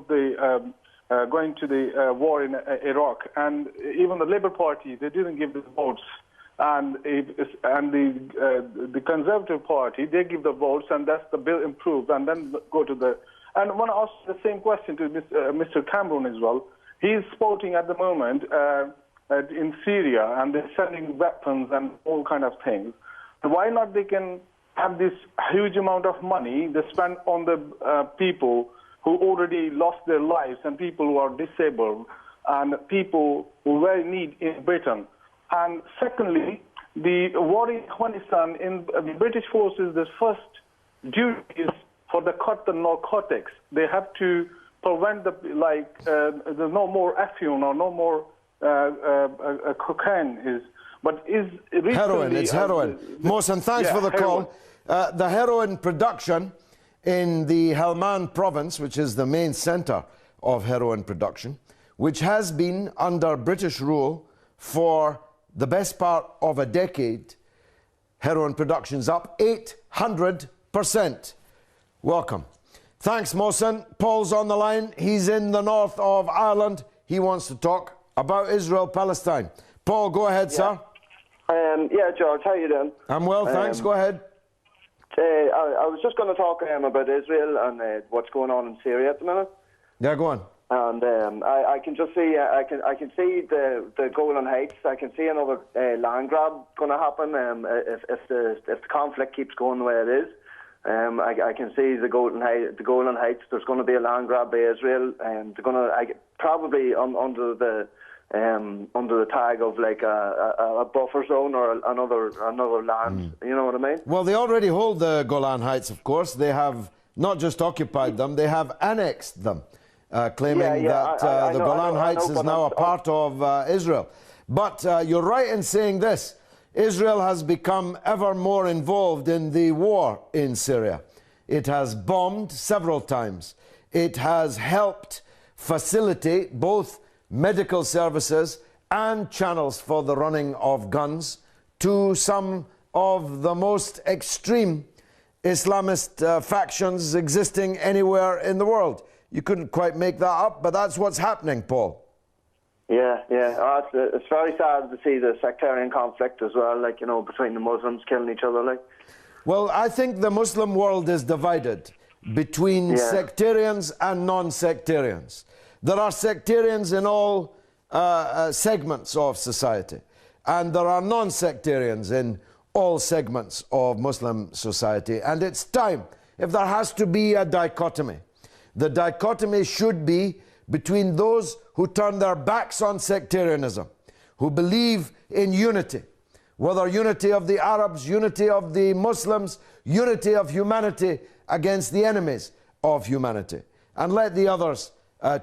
support the going to the war in Iraq, and even the Labour Party, they didn't give the votes, and the Conservative Party, they give the votes, and that's the bill improved, and then go to the. And I want to ask the same question to Mr. Cameron as well. He's supporting at the moment in Syria, and they're sending weapons and all kind of things. Why not they can have this huge amount of money they spend on the people who already lost their lives, and people who are disabled, and people who very need in Britain. And secondly, the war in Afghanistan, in the British forces, the first duty is for the cut the narcotics. They have to prevent there's no more affion or no more cocaine. But is heroin? It's heroin. Mohsen, thanks for the heroin. call. The heroin production in the Helmand province, which is the main centre of heroin production, which has been under British rule for the best part of a decade, heroin production's up 800%. Welcome. Thanks, Mohsen. Paul's on the line. He's in the north of Ireland. He wants to talk about Israel-Palestine. Paul, go ahead, sir. Yeah, George, how you doing? I'm well, thanks. Go ahead. I was just going to talk about Israel and what's going on in Syria at the minute. Yeah, go on. And I can just see, I can see the Golan Heights. I can see another land grab going to happen if the conflict keeps going the way it is. I can see the Golan Heights. There's going to be a land grab by Israel, and they're going to probably under the tag of like a buffer zone or another land. You know what I mean? Well, they already hold the Golan Heights, of course. They have not just occupied them, they have annexed them, claiming that the Golan Heights is now a part of Israel. But you're right in saying this. Israel has become ever more involved in the war in Syria. It has bombed several times. It has helped facilitate both medical services and channels for the running of guns to some of the most extreme Islamist factions existing anywhere in the world. You couldn't quite make that up, but that's what's happening, Paul. Yeah. It's very sad to see the sectarian conflict as well, like, you know, between the Muslims killing each other, like. Well, I think the Muslim world is divided between sectarians and non-sectarians. There are sectarians in all segments of society, and there are non-sectarians in all segments of Muslim society. And it's time, if there has to be a dichotomy, the dichotomy should be between those who turn their backs on sectarianism, who believe in unity, whether unity of the Arabs, unity of the Muslims, unity of humanity against the enemies of humanity, and let the others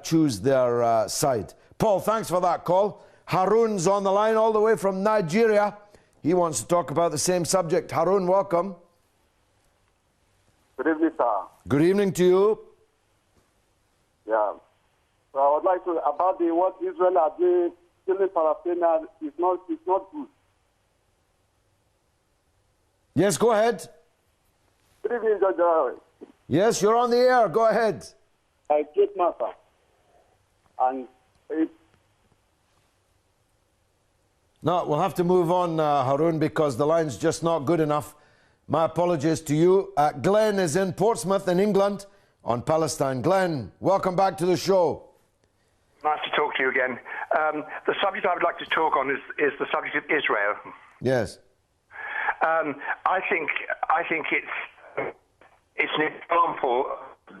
choose their side. Paul, thanks for that call. Harun's on the line all the way from Nigeria. He wants to talk about the same subject. Harun, welcome. Good evening, sir. Good evening to you. Yeah. So I would like to, about what Israel are doing, killing Palestinians, is not good. Yes, go ahead. Good evening, Judge. Yes, you're on the air. Go ahead. I keep master. And No, we'll have to move on, Harun, because the line's just not good enough. My apologies to you. Glenn is in Portsmouth in England on Palestine. Glenn, welcome back to the show. Nice to talk to you again. The subject I would like to talk on is the subject of Israel. Yes. I think it's an example of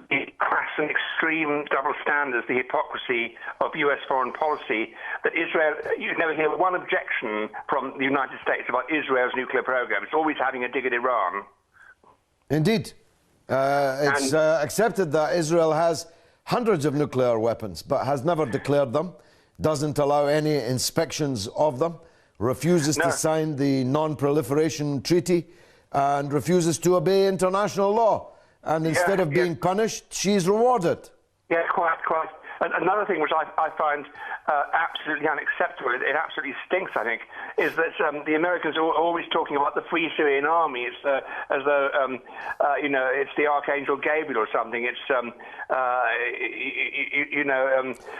the crass and extreme double standards, the hypocrisy of U.S. foreign policy, that Israel, you never hear one objection from the United States about Israel's nuclear program. It's always having a dig at Iran. Indeed. It's accepted that Israel has hundreds of nuclear weapons, but has never declared them, doesn't allow any inspections of them, refuses to sign the Non-Proliferation Treaty, and refuses to obey international law. And instead of being punished, she's rewarded. Yeah, quite. Another thing which I find absolutely unacceptable, it absolutely stinks, I think, is that the Americans are always talking about the Free Syrian Army. It's as though, it's the Archangel Gabriel or something. It's,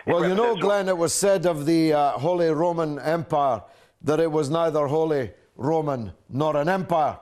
Well, Glenn, it was said of the Holy Roman Empire that it was neither Holy Roman nor an empire.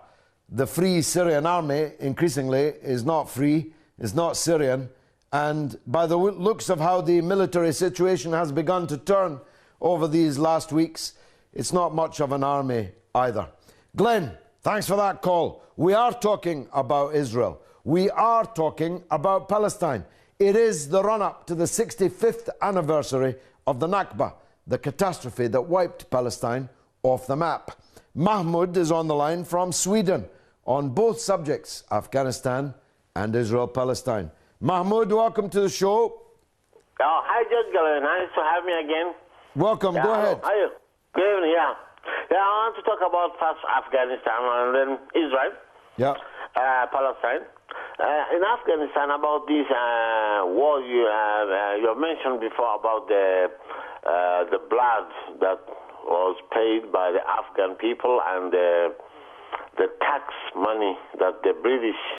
The Free Syrian Army, increasingly, is not free, is not Syrian, and by the looks of how the military situation has begun to turn over these last weeks, it's not much of an army either. Glenn, thanks for that call. We are talking about Israel. We are talking about Palestine. It is the run-up to the 65th anniversary of the Nakba, the catastrophe that wiped Palestine off the map. Mahmoud is on the line from Sweden on both subjects, Afghanistan and Israel-Palestine. Mahmoud, welcome to the show. Oh, hi, Judge Galen. Nice to have me again. Welcome. Go ahead. How are you? Good evening, yeah. Yeah, I want to talk about first Afghanistan and then Israel, Palestine. In Afghanistan, about this war you mentioned before about the blood that was paid by the Afghan people and the tax money that the British